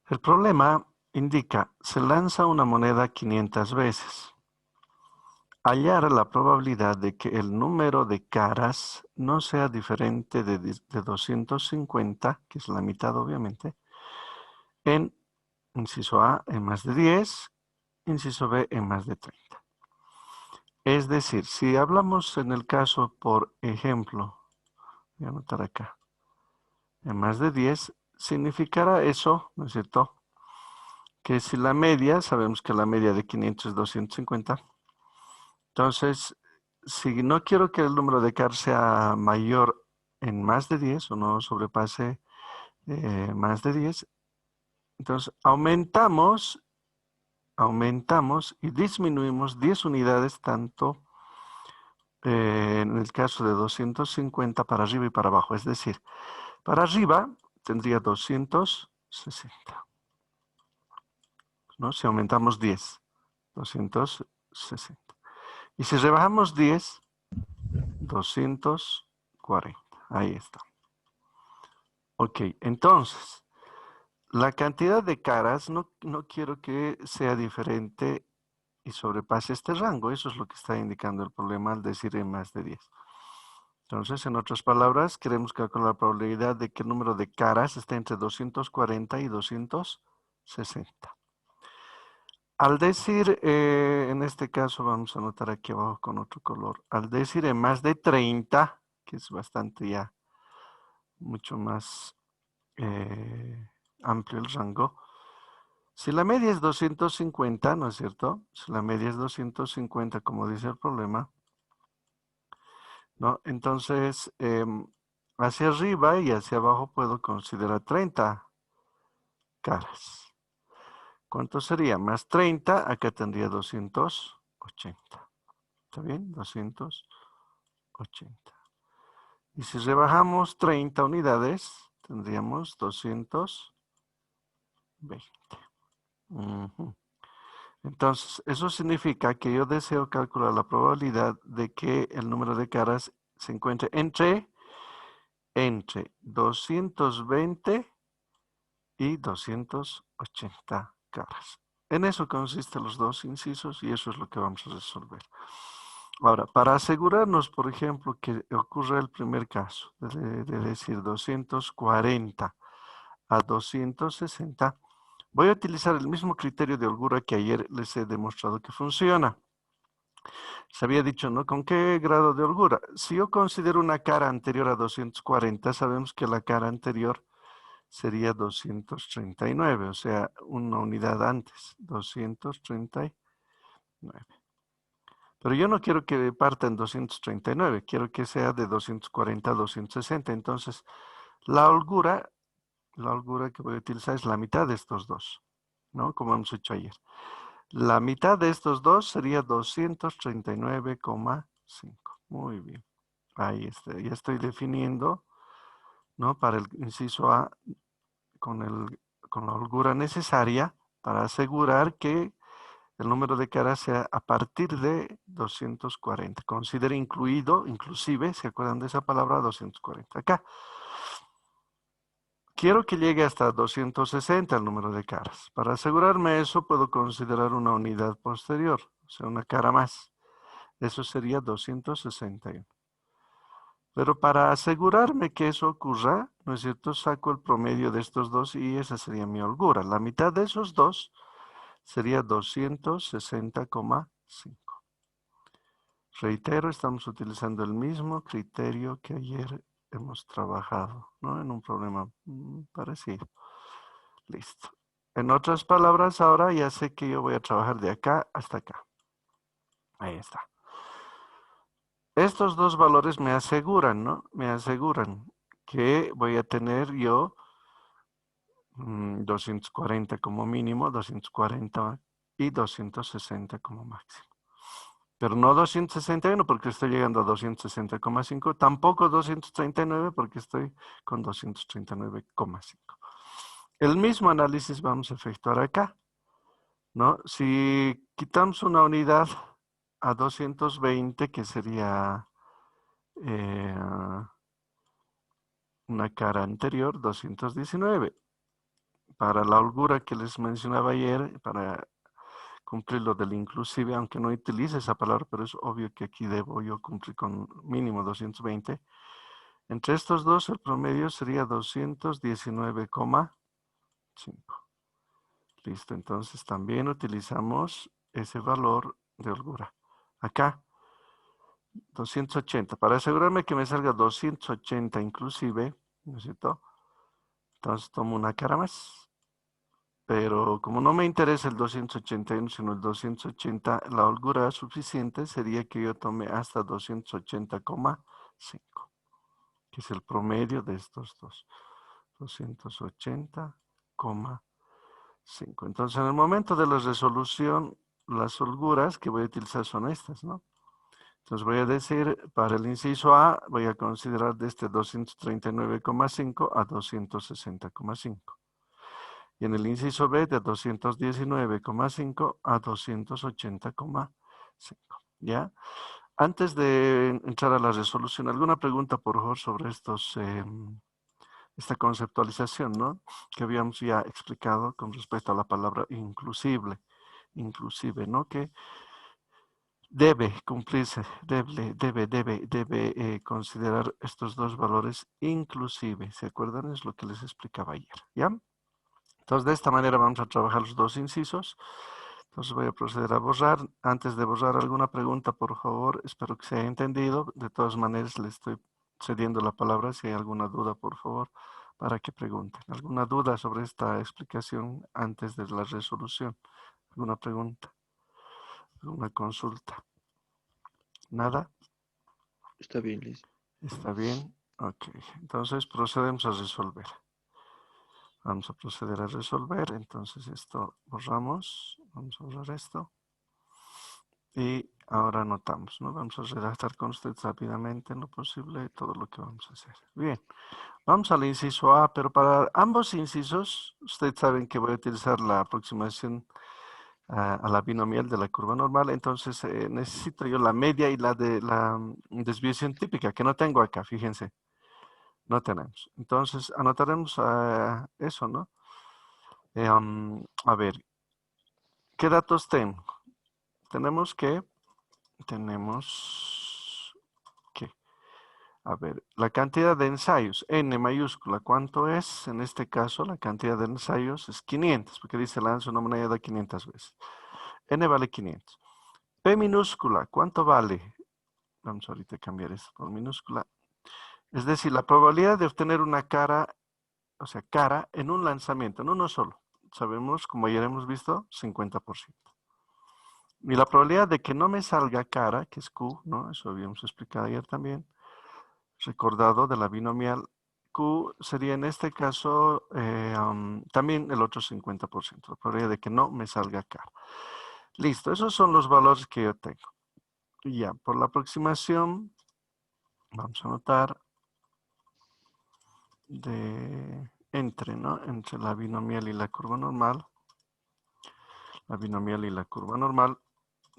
El problema indica, se lanza una moneda 500 veces. Hallar la probabilidad de que el número de caras no sea diferente de 250, que es la mitad obviamente, en inciso A en más de 10, inciso B en más de 30. Es decir, si hablamos en el caso, por ejemplo, voy a anotar acá, en más de 10, significará eso, ¿no es cierto? Que si la media, sabemos que la media de 500 es 250, entonces, si no quiero que el número de caras sea mayor en más de 10 o no sobrepase más de 10, entonces aumentamos y disminuimos 10 unidades tanto en el caso de 250 para arriba y para abajo. Es decir, para arriba tendría 260, ¿no? Si aumentamos 10, 260. Y si rebajamos 10, 240. Ahí está. Ok, entonces, la cantidad de caras no quiero que sea diferente y sobrepase este rango. Eso es lo que está indicando el problema al decir en más de 10. Entonces, en otras palabras, queremos calcular la probabilidad de que el número de caras esté entre 240 y 260. Al decir, en este caso vamos a anotar aquí abajo con otro color, al decir en más de 30, que es bastante ya mucho más amplio el rango, si la media es 250, ¿no es cierto? Si la media es 250, como dice el problema, ¿no? Entonces, hacia arriba y hacia abajo puedo considerar 30 caras. ¿Cuánto sería? Más 30, acá tendría 280. ¿Está bien? 280. Y si rebajamos 30 unidades, tendríamos 220. Entonces, eso significa que yo deseo calcular la probabilidad de que el número de caras se encuentre entre 220 y 280 caras. En eso consisten los dos incisos y eso es lo que vamos a resolver. Ahora, para asegurarnos, por ejemplo, que ocurra el primer caso, de decir 240 a 260, voy a utilizar el mismo criterio de holgura que ayer les he demostrado que funciona. Se había dicho, ¿no? ¿Con qué grado de holgura? Si yo considero una cara anterior a 240, sabemos que la cara anterior sería 239, o sea, una unidad antes, 239. Pero yo no quiero que parta en 239, quiero que sea de 240 a 260. Entonces, la holgura, la holgura que voy a utilizar es la mitad de estos dos, ¿no? Como hemos hecho ayer. La mitad de estos dos sería 239,5. Muy bien. Ahí está. Ya estoy definiendo, ¿no? Para el inciso A con la holgura necesaria para asegurar que el número de caras sea a partir de 240. Considere incluido, inclusive, ¿se acuerdan de esa palabra? 240. Acá. Quiero que llegue hasta 260 el número de caras. Para asegurarme eso, puedo considerar una unidad posterior, o sea, una cara más. Eso sería 261. Pero para asegurarme que eso ocurra, ¿no es cierto? Saco el promedio de estos dos y esa sería mi holgura. La mitad de esos dos sería 260,5. Reitero, estamos utilizando el mismo criterio que ayer hemos trabajado, ¿no? En un problema parecido. Listo. En otras palabras, ahora ya sé que yo voy a trabajar de acá hasta acá. Ahí está. Estos dos valores me aseguran, ¿no? Me aseguran que voy a tener yo 240 como mínimo, 240 y 260 como máximo. Pero no 261 porque estoy llegando a 260,5, tampoco 239 porque estoy con 239,5. El mismo análisis vamos a efectuar acá, ¿no? Si quitamos una unidad a 220, que sería una cara anterior, 219. para la holgura que les mencionaba ayer, para cumplir lo del inclusive, aunque no utilice esa palabra, pero es obvio que aquí debo yo cumplir con mínimo 220. Entre estos dos, el promedio sería 219,5. Listo, entonces también utilizamos ese valor de holgura. Acá, 280. Para asegurarme que me salga 280 inclusive, ¿no es cierto? Entonces tomo una cara más. Pero como no me interesa el 281, sino el 280, la holgura suficiente sería que yo tome hasta 280,5, que es el promedio de estos dos. 280,5. Entonces, en el momento de la resolución, las holguras que voy a utilizar son estas, ¿no? Entonces voy a decir, para el inciso A, voy a considerar de este 239,5 a 260,5. Y en el inciso B, de 219,5 a 280,5. ¿Ya? Antes de entrar a la resolución, ¿alguna pregunta, por favor, sobre esta conceptualización, ¿no? Que habíamos ya explicado con respecto a la palabra inclusive, ¿no? Que debe cumplirse, debe considerar estos dos valores inclusive. ¿Se acuerdan? Es lo que les explicaba ayer, ¿ya? Entonces, de esta manera vamos a trabajar los dos incisos. Entonces voy a proceder a borrar. Antes de borrar, alguna pregunta, por favor. Espero que se haya entendido. De todas maneras, le estoy cediendo la palabra. Si hay alguna duda, por favor, para que pregunten. ¿Alguna duda sobre esta explicación antes de la resolución? ¿Alguna pregunta? ¿Alguna consulta? ¿Nada? Está bien, Liz. ¿Está bien? Ok. Entonces procedemos a resolver. Vamos a proceder a resolver. Entonces esto borramos. Vamos a borrar esto. Y ahora anotamos, ¿no? Vamos a redactar con usted rápidamente en lo posible todo lo que vamos a hacer. Bien, vamos al inciso A, pero para ambos incisos, ustedes saben que voy a utilizar la aproximación a la binomial de la curva normal, entonces necesito yo la media y la de la desviación típica, que no tengo acá, fíjense, no tenemos. Entonces anotaremos eso, ¿no? A ver, ¿qué datos tengo? Tenemos que a ver, la cantidad de ensayos, N mayúscula, ¿cuánto es? En este caso, la cantidad de ensayos es 500, porque dice lanza una moneda 500 veces. N vale 500. P minúscula, ¿cuánto vale? Vamos ahorita a cambiar esto por minúscula. Es decir, la probabilidad de obtener una cara, o sea, cara en un lanzamiento, en uno solo. Sabemos, como ayer hemos visto, 50%. Y la probabilidad de que no me salga cara, que es Q, ¿no? Eso habíamos explicado ayer también, recordado de la binomial. Q sería en este caso también el otro 50%, la probabilidad de que no me salga cara. Listo, esos son los valores que yo tengo. Y ya, por la aproximación, vamos a anotar ¿no? Entre la binomial y la curva normal. La binomial y la curva normal,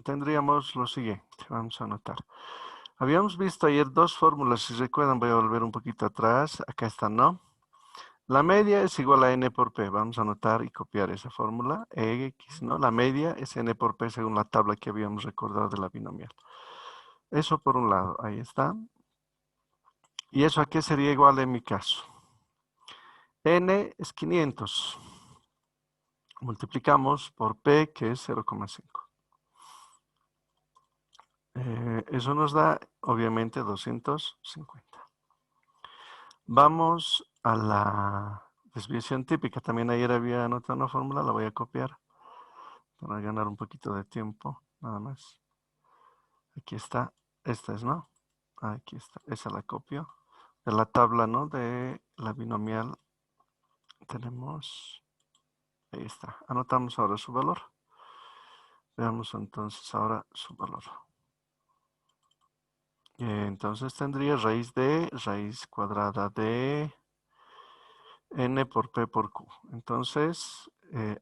tendríamos lo siguiente, vamos a anotar. Habíamos visto ayer dos fórmulas, si recuerdan, voy a volver un poquito atrás, acá están, ¿no? La media es igual a n por p. Vamos a anotar y copiar esa fórmula. X, ¿no? La media es n por p según la tabla que habíamos recordado de la binomial. Eso por un lado, ahí está. ¿Y eso a qué sería igual en mi caso? N es 500. Multiplicamos por p, que es 0,5. Eso nos da, obviamente, 250. Vamos a la desviación típica. También ayer había anotado una fórmula, la voy a copiar para ganar un poquito de tiempo, nada más. Aquí está, esta es, ¿no? Aquí está, esa la copio. De la tabla, ¿no? De la binomial tenemos, ahí está. Anotamos ahora su valor. Veamos entonces ahora su valor. Entonces tendría raíz cuadrada de n por p por q. Entonces,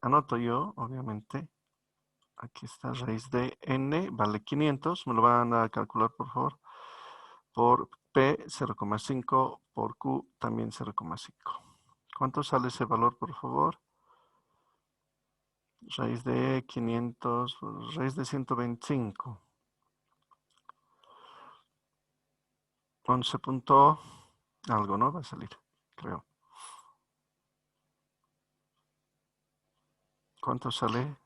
anoto yo, obviamente, aquí está raíz de n, vale 500, me lo van a calcular por favor, por p 0,5, por q también 0,5. ¿Cuánto sale ese valor por favor? Raíz de 500, raíz de 125. 11 punto algo, ¿no? Va a salir, creo. ¿Cuánto sale?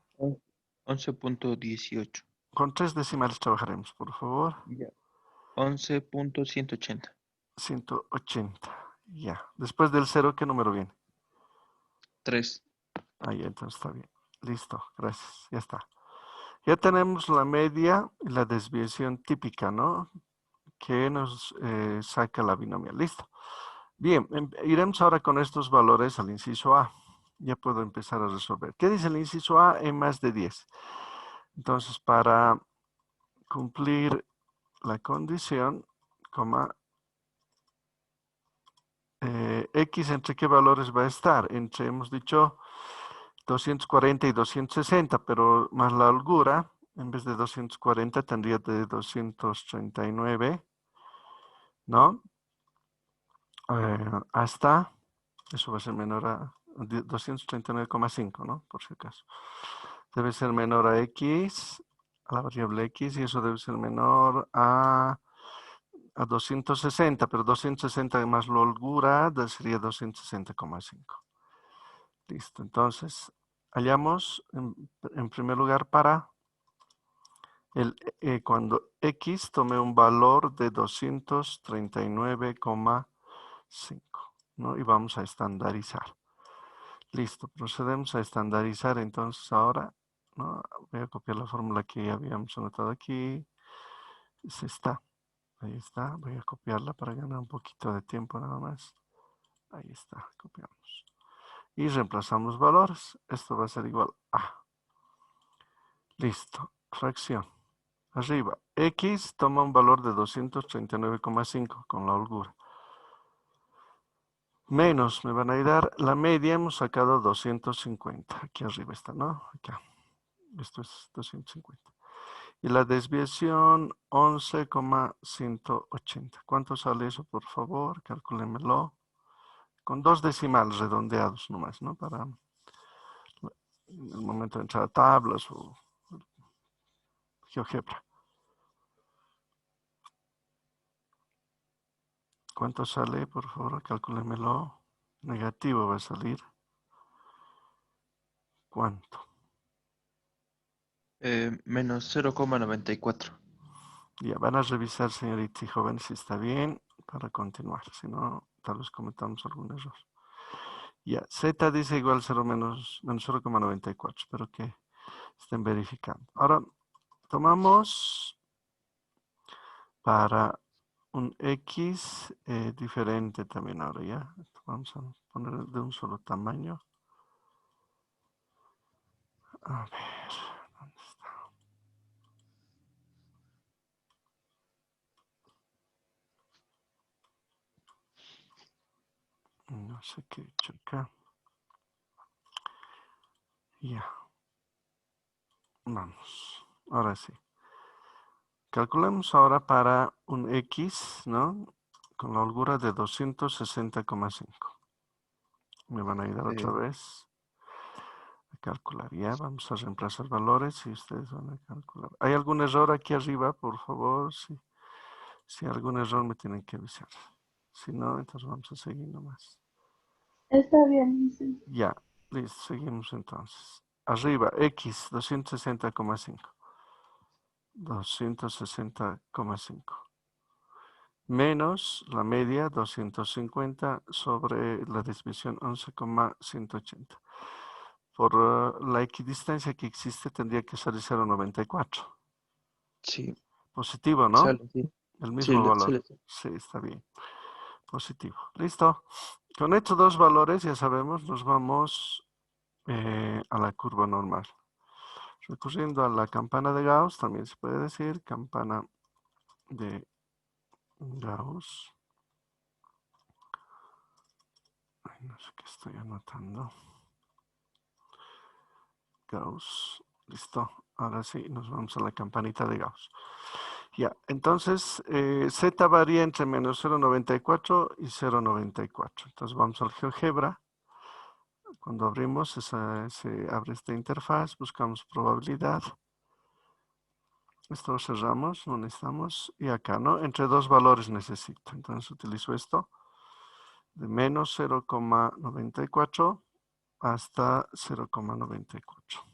11.18. Con 3 decimales trabajaremos, por favor. Ya. 11.180. 180. Ya. Después del 0, ¿qué número viene? 3. Ahí, entonces está bien. Listo, gracias. Ya está. Ya tenemos la media y la desviación típica, ¿no? Que nos saca la binomial. Listo. Bien, iremos ahora con estos valores al inciso A. Ya puedo empezar a resolver. ¿Qué dice el inciso A? En más de 10. Entonces, para cumplir la condición, coma, X entre qué valores va a estar. Entre, hemos dicho, 240 y 260, pero más la holgura, en vez de 240 tendría de 239, ¿no? Hasta, eso va a ser menor a 239,5, ¿no? Por si acaso. Debe ser menor a X, a la variable X, y eso debe ser menor a 260, pero 260 más la holgura sería 260,5. Listo, entonces hallamos en primer lugar para cuando X tome un valor de 239,5, ¿no? Y vamos a estandarizar. Listo, procedemos a estandarizar entonces ahora, ¿no? Voy a copiar la fórmula que ya habíamos anotado aquí. Ahí está, voy a copiarla para ganar un poquito de tiempo nada más. Ahí está, copiamos. Y reemplazamos valores. Esto va a ser igual a. Listo, fracción. Arriba, X toma un valor de 239,5 con la holgura. Menos, me van a dar la media, hemos sacado 250. Aquí arriba está, ¿no? Acá. Esto es 250. Y la desviación 11,180. ¿Cuánto sale eso, por favor? Calcúlemelo. Con 2 decimales redondeados nomás, ¿no? Para el momento de entrar a tablas o GeoGebra. ¿Cuánto sale? Por favor, calcúlemelo. Negativo va a salir. ¿Cuánto? Menos 0,94. Ya, van a revisar, señorita y joven, si está bien para continuar. Si no, tal vez cometamos algún error. Ya, Z dice igual 0 menos 0,94. Espero que estén verificando. Ahora, tomamos para un X diferente también ahora, ¿ya? Vamos a poner de un solo tamaño. A ver, ¿dónde está? No sé qué he hecho acá. Ya. Vamos. Ahora sí. Calculemos ahora para un X, ¿no? Con la holgura de 260,5. Me van a ayudar otra Eh, vez a calcular. Ya, vamos a reemplazar valores y ustedes van a calcular. ¿Hay algún error aquí arriba, por favor? Si hay algún error me tienen que avisar. Si no, entonces vamos a seguir nomás. Está bien, licenciado. Ya, listo, seguimos entonces. Arriba, X, 260,5. 260,5. Menos la media, 250, sobre la desviación 11,180. Por la equidistancia que existe tendría que ser 0,94. sí, Positivo, ¿no? sale, sí. El Sí, mismo valor. sale, sí. Sí, está bien. Positivo. Listo. Con estos dos valores, ya sabemos, nos vamos a la curva normal. Recurriendo a la campana de Gauss, también se puede decir campana de Gauss. Ay, no sé qué estoy anotando. Gauss. Listo. Ahora sí, nos vamos a la campanita de Gauss. Ya, entonces Z varía entre menos 0,94 y 0,94. Entonces vamos al GeoGebra. Cuando abrimos, se abre esta interfaz, buscamos probabilidad. Esto lo cerramos, no necesitamos. Y acá, ¿no? Entre dos valores necesito. Entonces utilizo esto. De menos 0,94 hasta 0,94.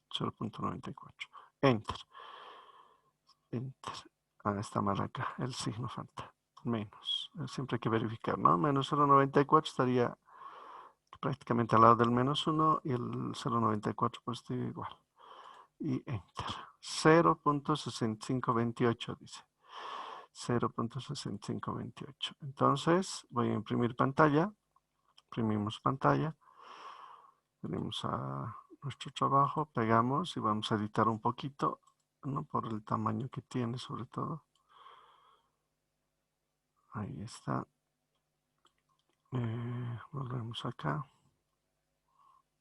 0,94. Enter. Enter. Está mal acá. El signo falta. Menos. Siempre hay que verificar, ¿no? Menos 0,94 estaría prácticamente al lado del menos 1 y el 0,94 pues estaría igual. Y enter. 0.6528 dice. 0.6528. Entonces voy a imprimir pantalla. Imprimimos pantalla. Venimos a nuestro trabajo, pegamos y vamos a editar un poquito, ¿no? Por el tamaño que tiene sobre todo. Ahí está. Volvemos acá.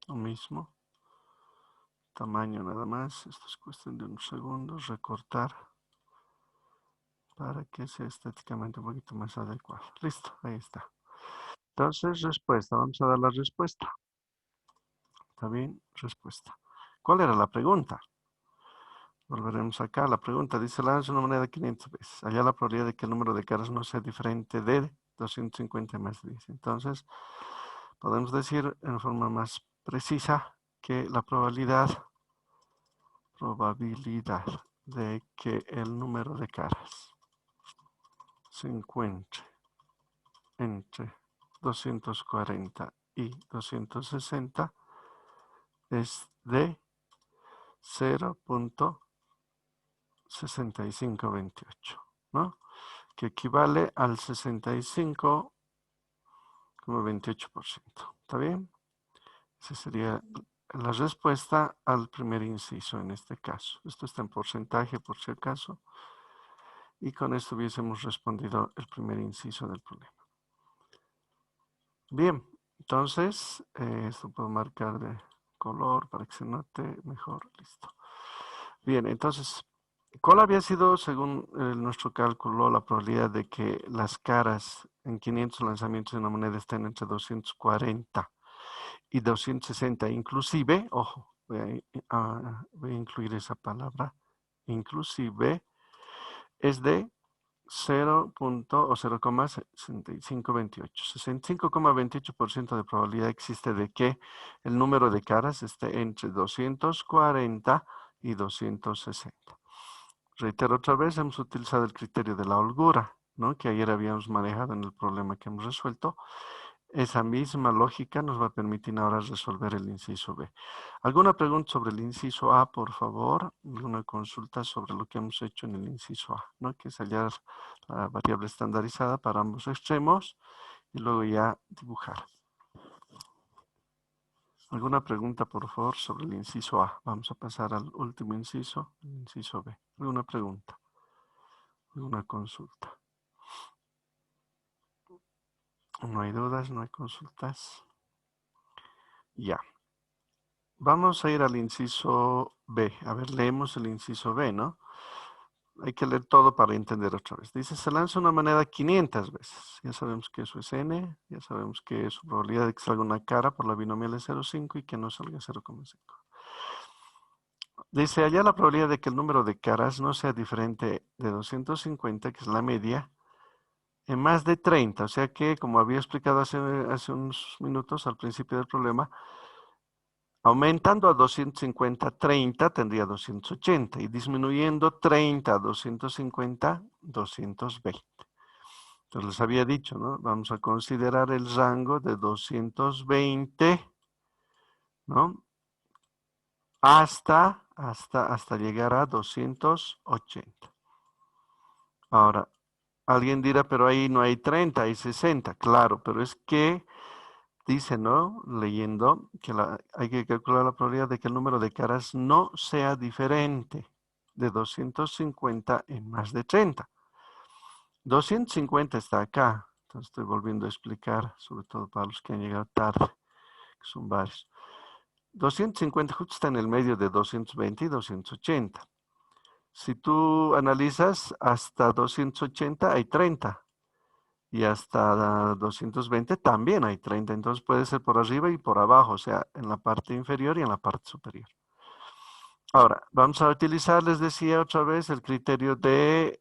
Lo mismo. Tamaño nada más. Esto es cuestión de unos segundos. Recortar. Para que sea estéticamente un poquito más adecuado. Listo, ahí está. Entonces, respuesta. Vamos a dar la respuesta. ¿Está bien? Respuesta. ¿Cuál era la pregunta? Volveremos acá. La pregunta dice, lanza una moneda 500 veces. Allá la probabilidad de que el número de caras no sea diferente de 250 más 10. Entonces, podemos decir en forma más precisa que la probabilidad de que el número de caras se encuentre entre 240 y 260 es de 0.6528, ¿no? Que equivale al 65,28%. ¿Está bien? Esa sería la respuesta al primer inciso en este caso. Esto está en porcentaje por si acaso. Y con esto hubiésemos respondido el primer inciso del problema. Bien, entonces, esto puedo marcar de color para que se note mejor. Listo. Bien, entonces, ¿cuál había sido, según nuestro cálculo, la probabilidad de que las caras en 500 lanzamientos de una moneda estén entre 240 y 260? Inclusive, ojo, voy a incluir esa palabra, inclusive, es de 0.6528. 65,28% de probabilidad existe de que el número de caras esté entre 240 y 260. Reitero otra vez, hemos utilizado el criterio de la holgura, ¿no? Que ayer habíamos manejado en el problema que hemos resuelto. Esa misma lógica nos va a permitir ahora resolver el inciso B. ¿Alguna pregunta sobre el inciso A, por favor? ¿Alguna consulta sobre lo que hemos hecho en el inciso A? ¿No? Que es hallar la variable estandarizada para ambos extremos y luego ya dibujar. ¿Alguna pregunta, por favor, sobre el inciso A? Vamos a pasar al último inciso, el inciso B. ¿Alguna pregunta? ¿Alguna consulta? No hay dudas, no hay consultas. Ya. Vamos a ir al inciso B. A ver, leemos el inciso B, ¿no? Hay que leer todo para entender otra vez. Dice, se lanza una moneda 500 veces. Ya sabemos que eso es n, ya sabemos que es su probabilidad de que salga una cara por la binomial es 0,5 y que no salga 0,5. Dice, allá la probabilidad de que el número de caras no sea diferente de 250, que es la media, en más de 30. O sea que, como había explicado hace unos minutos al principio del problema, aumentando a 250, 30 tendría 280 y disminuyendo 30 a 250, 220. Entonces les había dicho, ¿no? Vamos a considerar el rango de 220, ¿no? Hasta llegar a 280. Ahora, alguien dirá, pero ahí no hay 30, hay 60. Claro, pero es que dice, ¿no? Leyendo que hay que calcular la probabilidad de que el número de caras no sea diferente de 250 en más de 30. 250 está acá. Entonces estoy volviendo a explicar, sobre todo para los que han llegado tarde, que son varios. 250 justo está en el medio de 220 y 280. Si tú analizas hasta 280 hay 30. y hasta 220 también hay 30. Entonces puede ser por arriba y por abajo, o sea, en la parte inferior y en la parte superior. Ahora, vamos a utilizar, les decía otra vez, el criterio de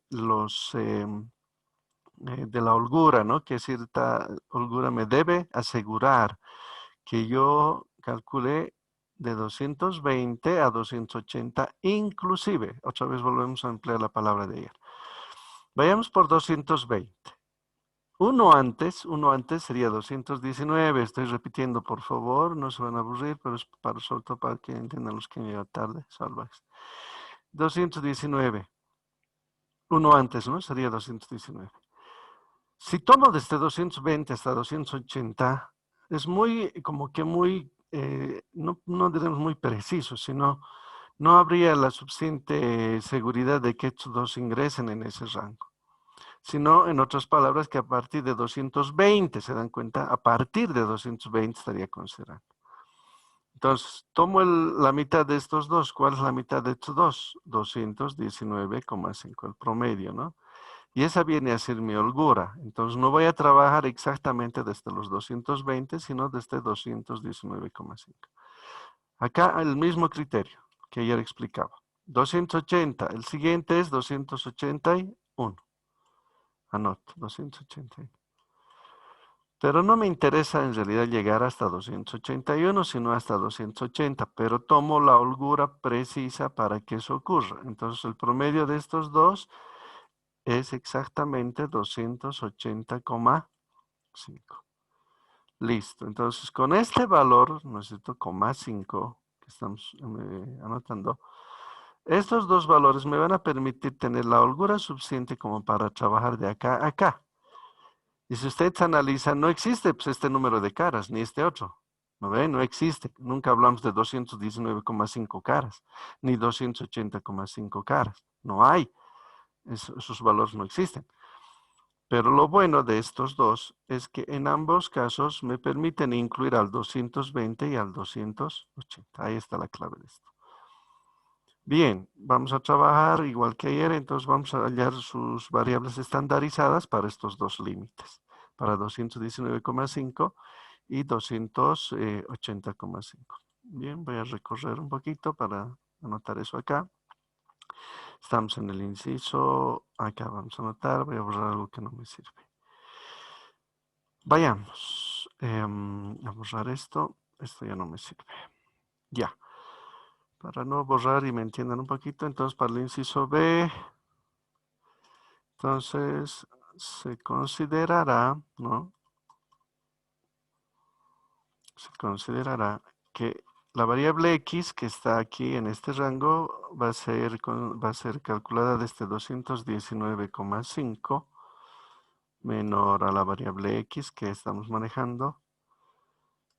de la holgura, ¿no? Que cierta holgura me debe asegurar que yo calculé de 220 a 280 inclusive. Otra vez volvemos a emplear la palabra de ayer. Vayamos por 220. Uno antes sería 219. Estoy repitiendo, por favor, no se van a aburrir, pero es para, sobre todo para que entiendan los que han llegado tarde, salvajes. 219. Uno antes, ¿no? Sería 219. Si tomo desde 220 hasta 280, es muy, como que muy, no diremos muy preciso, sino no habría la suficiente seguridad de que estos dos ingresen en ese rango. Sino, en otras palabras, que a partir de 220, ¿se dan cuenta? A partir de 220 estaría considerando. Entonces, tomo la mitad de estos dos. ¿Cuál es la mitad de estos dos? 219,5, el promedio, ¿no? Y esa viene a ser mi holgura. Entonces, no voy a trabajar exactamente desde los 220, sino desde 219,5. Acá el mismo criterio que ayer explicaba. 280, el siguiente es 281. Anoto, 281. Pero no me interesa en realidad llegar hasta 281, sino hasta 280, pero tomo la holgura precisa para que eso ocurra. Entonces el promedio de estos dos es exactamente 280,5. Listo, entonces con este valor, ¿no es cierto?, coma 5, que estamos anotando, estos dos valores me van a permitir tener la holgura suficiente como para trabajar de acá a acá. Y si ustedes analizan, no existe pues, este número de caras, ni este otro. ¿No ven? No existe. Nunca hablamos de 219,5 caras, ni 280,5 caras. No hay. Esos valores no existen. Pero lo bueno de estos dos es que en ambos casos me permiten incluir al 220 y al 280. Ahí está la clave de esto. Bien, vamos a trabajar igual que ayer, entonces vamos a hallar sus variables estandarizadas para estos dos límites, para 219,5 y 280,5. Bien, voy a recorrer un poquito para anotar eso acá. Estamos en el inciso, acá vamos a anotar, voy a borrar algo que no me sirve. Vayamos a borrar esto ya no me sirve. Ya. Para no borrar y me entiendan un poquito, entonces para el inciso B, entonces se considerará, ¿no? Se considerará que la variable X que está aquí en este rango va a ser calculada desde 219,5 menor a la variable X que estamos manejando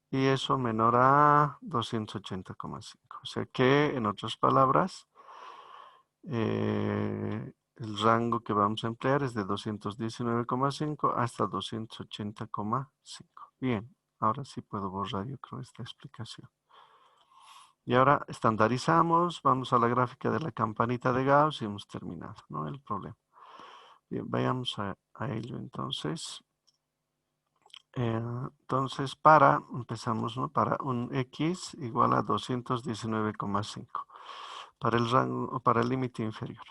y eso menor a 280,5. O sea que, en otras palabras, el rango que vamos a emplear es de 219,5 hasta 280,5. Bien, ahora sí puedo borrar, yo creo, esta explicación. Y ahora estandarizamos, vamos a la gráfica de la campanita de Gauss y hemos terminado, ¿no? El problema. Bien, vayamos a ello entonces. Entonces, empezamos, ¿no? Para un X igual a 219,5 para el rango, para el límite inferior.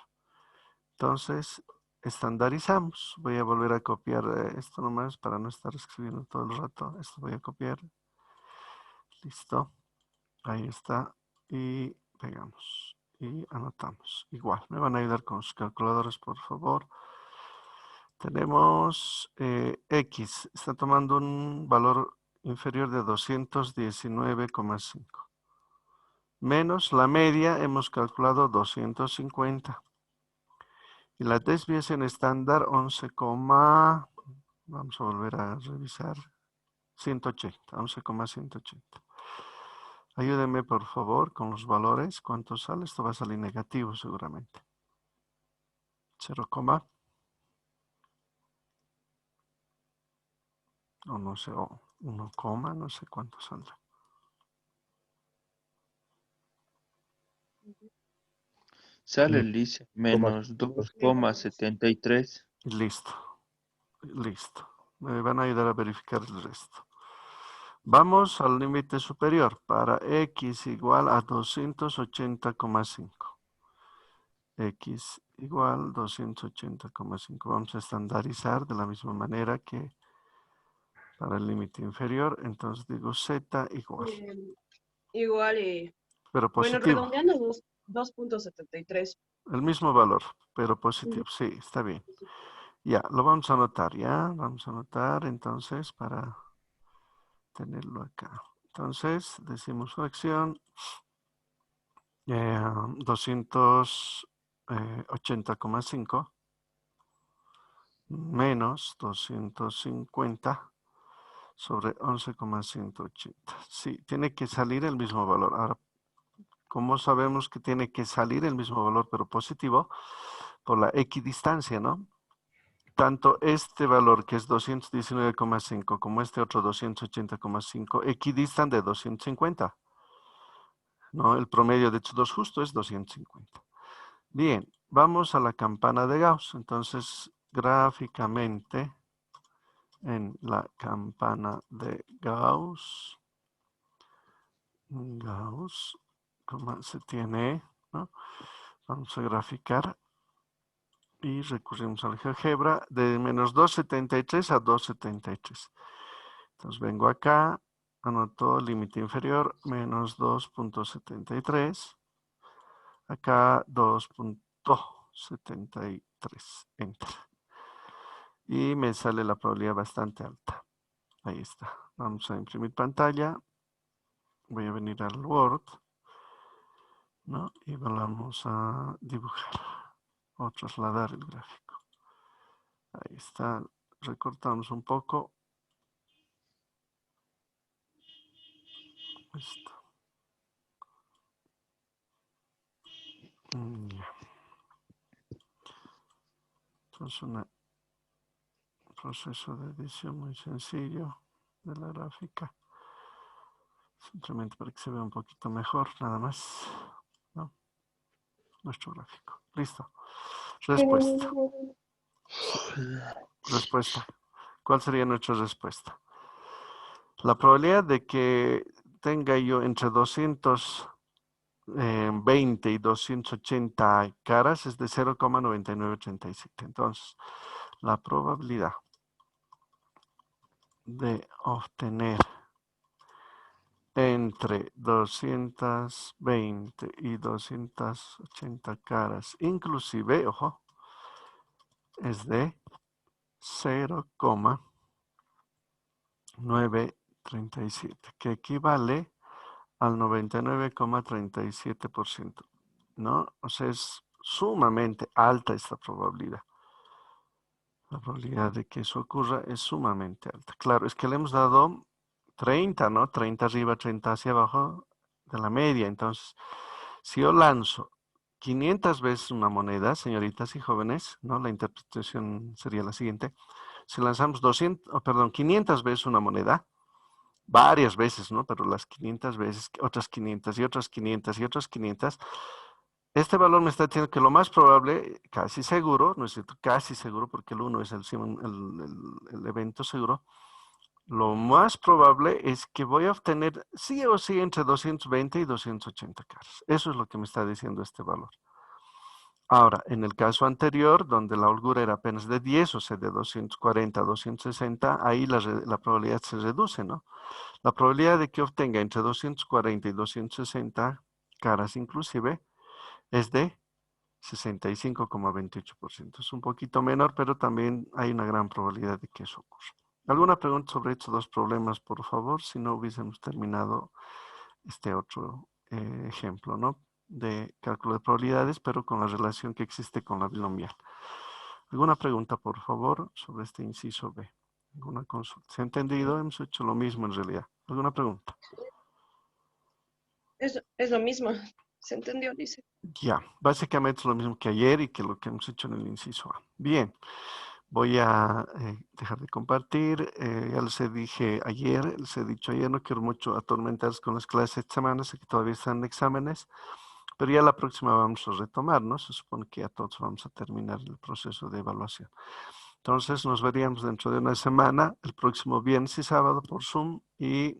Entonces, estandarizamos. Voy a volver a copiar esto nomás para no estar escribiendo todo el rato. Esto voy a copiar. Listo. Ahí está. Y pegamos. Y anotamos. Igual. Me van a ayudar con sus calculadores, por favor. Tenemos X. Está tomando un valor inferior de 219,5. Menos la media, hemos calculado 250. Y la desviación estándar 11, vamos a volver a revisar, 180, 11,180. Ayúdenme por favor con los valores. ¿Cuánto sale? Esto va a salir negativo seguramente. 0, o no sé, o 1, no sé cuánto saldrá. Sale, Lice, menos 2,73. Listo, listo. Me van a ayudar a verificar el resto. Vamos al límite superior para x igual a 280,5. X igual 280,5. Vamos a estandarizar de la misma manera que para el límite inferior. Entonces digo z igual. Igual, Pero bueno, positivo. redondeando 2.73. El mismo valor, pero positivo. Sí, está bien. Ya, lo vamos a anotar, ¿ya? Vamos a anotar entonces para tenerlo acá. Entonces, decimos fracción 280,5 menos 250 sobre 11,180. Sí, tiene que salir el mismo valor. Ahora, ¿cómo sabemos que tiene que salir el mismo valor pero positivo? Por la equidistancia, ¿no? Tanto este valor que es 219,5 como este otro 280,5 equidistan de 250. ¿No? El promedio de estos dos justo es 250. Bien, vamos a la campana de Gauss. Entonces, gráficamente, en la campana de Gauss, ¿cómo se tiene? ¿No? Vamos a graficar y recurrimos al GeoGebra de menos 273 a 273. Entonces vengo acá, anoto límite inferior, menos 2.73. Acá 2.73. Enter. Y me sale la probabilidad bastante alta. Ahí está. Vamos a imprimir pantalla. Voy a venir al Word, ¿no? Y vamos a dibujar o trasladar el gráfico. Ahí está. Recortamos un poco. Esto. Ya. Entonces un proceso de edición muy sencillo de la gráfica. Simplemente para que se vea un poquito mejor, nada más. ¿No? Nuestro gráfico. Listo. Respuesta. Sí. Respuesta. ¿Cuál sería nuestra respuesta? La probabilidad de que tenga yo entre 220 y 280 caras es de 0,9987. Entonces, la probabilidad de obtener entre 220 y 280 caras, inclusive, ojo, es de 0,937, que equivale al 99,37%, ¿no? O sea, es sumamente alta esta probabilidad. La probabilidad de que eso ocurra es sumamente alta. Claro, es que le hemos dado 30, ¿no? 30 arriba, 30 hacia abajo de la media. Entonces, si yo lanzo 500 veces una moneda, señoritas y jóvenes, ¿no? La interpretación sería la siguiente. Si lanzamos 500 veces una moneda, varias veces, ¿no? Pero las 500 veces, otras 500 y otras 500 y otras 500, este valor me está diciendo que lo más probable, casi seguro, no es cierto, casi seguro, porque el 1 es el evento seguro, lo más probable es que voy a obtener sí o sí entre 220 y 280 caras. Eso es lo que me está diciendo este valor. Ahora, en el caso anterior, donde la holgura era apenas de 10, o sea, de 240 a 260, ahí la probabilidad se reduce, ¿no? La probabilidad de que obtenga entre 240 y 260 caras inclusive es de 65,28%. Es un poquito menor, pero también hay una gran probabilidad de que eso ocurra. ¿Alguna pregunta sobre estos dos problemas, por favor? Si no hubiésemos terminado este otro ejemplo, ¿no? De cálculo de probabilidades, pero con la relación que existe con la binomial. ¿Alguna pregunta, por favor, sobre este inciso B? ¿Alguna consulta? ¿Se ha entendido? Hemos hecho lo mismo en realidad. ¿Alguna pregunta? Es lo mismo. ¿Se entendió? Dice. Ya, básicamente es lo mismo que ayer y que lo que hemos hecho en el inciso A. Bien, voy a dejar de compartir. Ya les dije ayer, les he dicho ayer, no quiero mucho atormentarles con las clases esta semana, sé que todavía están en exámenes, pero ya la próxima vamos a retomar, ¿no? Se supone que ya todos vamos a terminar el proceso de evaluación. Entonces nos veríamos dentro de una semana, el próximo viernes y sábado por Zoom y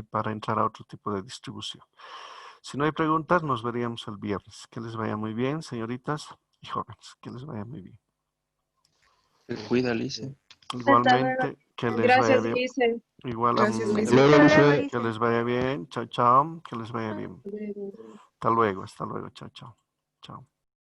para entrar a otro tipo de distribución. Si no hay preguntas, nos veríamos el viernes. Que les vaya muy bien, señoritas y jóvenes. Que les vaya muy bien. Se cuida, Lice. Igualmente, que les vaya Gracias, bien. Lice. Igual Gracias, a Lice. Hasta luego, Lice. que les vaya bien. Chao, chao. Que les vaya bien. Hasta luego, chao, chao. Chao.